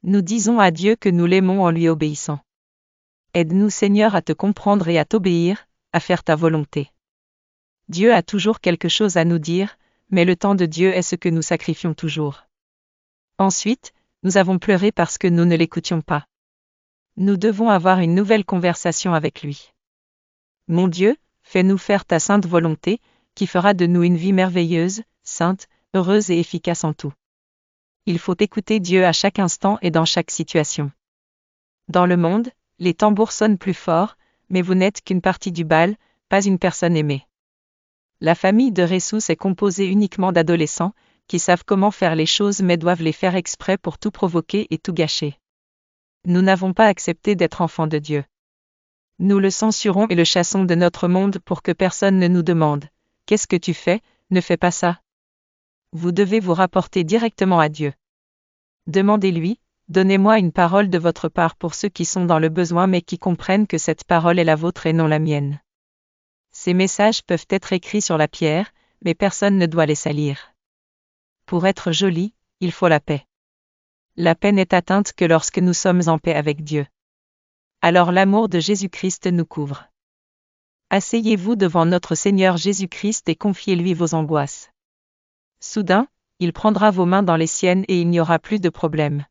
Nous disons à Dieu que nous l'aimons en lui obéissant. Aide-nous Seigneur à te comprendre et à t'obéir, à faire ta volonté. Dieu a toujours quelque chose à nous dire, mais le temps de Dieu est ce que nous sacrifions toujours. Ensuite, nous avons pleuré parce que nous ne l'écoutions pas. Nous devons avoir une nouvelle conversation avec lui. Mon Dieu, fais-nous faire ta sainte volonté, qui fera de nous une vie merveilleuse, sainte, heureuse et efficace en tout. Il faut écouter Dieu à chaque instant et dans chaque situation. Dans le monde, les tambours sonnent plus fort, mais vous n'êtes qu'une partie du bal, pas une personne aimée. La famille de Ressus est composée uniquement d'adolescents, qui savent comment faire les choses mais doivent les faire exprès pour tout provoquer et tout gâcher. Nous n'avons pas accepté d'être enfants de Dieu. Nous le censurons et le chassons de notre monde pour que personne ne nous demande « Qu'est-ce que tu fais ? Ne fais pas ça ». Vous devez vous rapporter directement à Dieu. Demandez-lui, donnez-moi une parole de votre part pour ceux qui sont dans le besoin mais qui comprennent que cette parole est la vôtre et non la mienne. Ces messages peuvent être écrits sur la pierre, mais personne ne doit les salir. Pour être joli, il faut la paix. La paix n'est atteinte que lorsque nous sommes en paix avec Dieu. Alors l'amour de Jésus-Christ nous couvre. Asseyez-vous devant notre Seigneur Jésus-Christ et confiez-lui vos angoisses. Soudain, il prendra vos mains dans les siennes et il n'y aura plus de problème.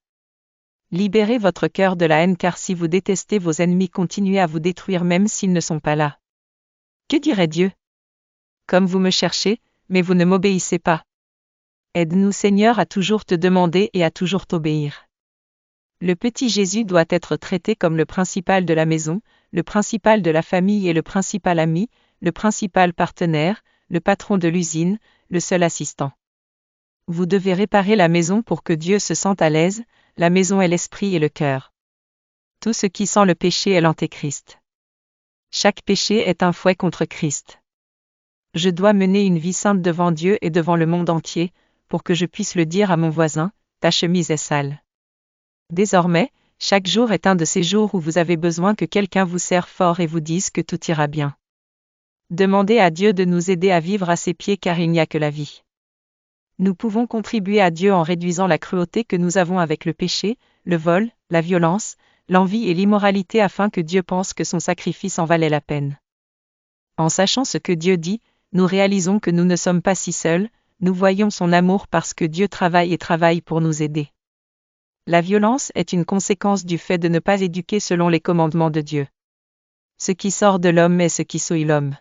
Libérez votre cœur de la haine car si vous détestez vos ennemis, continuez à vous détruire même s'ils ne sont pas là. Que dirait Dieu ? Comme vous me cherchez, mais vous ne m'obéissez pas. Aide-nous Seigneur à toujours te demander et à toujours t'obéir. Le petit Jésus doit être traité comme le principal de la maison, le principal de la famille et le principal ami, le principal partenaire, le patron de l'usine, le seul assistant. Vous devez réparer la maison pour que Dieu se sente à l'aise, la maison est l'esprit et le cœur. Tout ce qui sent le péché est l'antéchrist. Chaque péché est un fouet contre Christ. Je dois mener une vie sainte devant Dieu et devant le monde entier, pour que je puisse le dire à mon voisin, ta chemise est sale. Désormais, chaque jour est un de ces jours où vous avez besoin que quelqu'un vous serre fort et vous dise que tout ira bien. Demandez à Dieu de nous aider à vivre à ses pieds car il n'y a que la vie. Nous pouvons contribuer à Dieu en réduisant la cruauté que nous avons avec le péché, le vol, la violence, l'envie et l'immoralité afin que Dieu pense que son sacrifice en valait la peine. En sachant ce que Dieu dit, nous réalisons que nous ne sommes pas si seuls, nous voyons son amour parce que Dieu travaille et travaille pour nous aider. La violence est une conséquence du fait de ne pas éduquer selon les commandements de Dieu. Ce qui sort de l'homme est ce qui souille l'homme.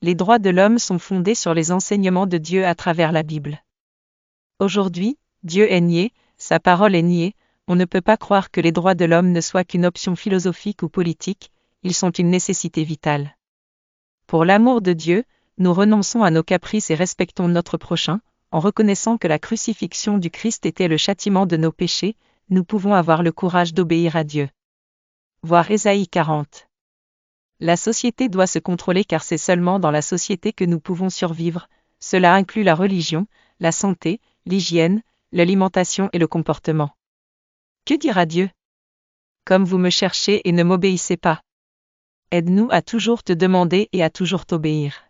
Les droits de l'homme sont fondés sur les enseignements de Dieu à travers la Bible. Aujourd'hui, Dieu est nié, sa parole est niée, on ne peut pas croire que les droits de l'homme ne soient qu'une option philosophique ou politique, ils sont une nécessité vitale. Pour l'amour de Dieu, nous renonçons à nos caprices et respectons notre prochain, en reconnaissant que la crucifixion du Christ était le châtiment de nos péchés, nous pouvons avoir le courage d'obéir à Dieu. Voir Ésaïe 40. La société doit se contrôler car c'est seulement dans la société que nous pouvons survivre, cela inclut la religion, la santé, l'hygiène, l'alimentation et le comportement. Que dira Dieu ? Comme vous me cherchez et ne m'obéissez pas. Aide-nous à toujours te demander et à toujours t'obéir.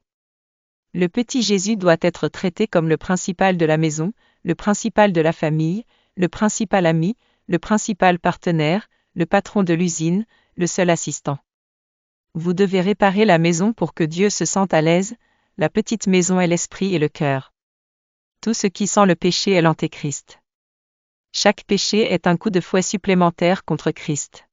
Le petit Jésus doit être traité comme le principal de la maison, le principal de la famille, le principal ami, le principal partenaire, le patron de l'usine, le seul assistant. Vous devez réparer la maison pour que Dieu se sente à l'aise, la petite maison est l'esprit et le cœur. Tout ce qui sent le péché est l'antéchrist. Chaque péché est un coup de fouet supplémentaire contre Christ.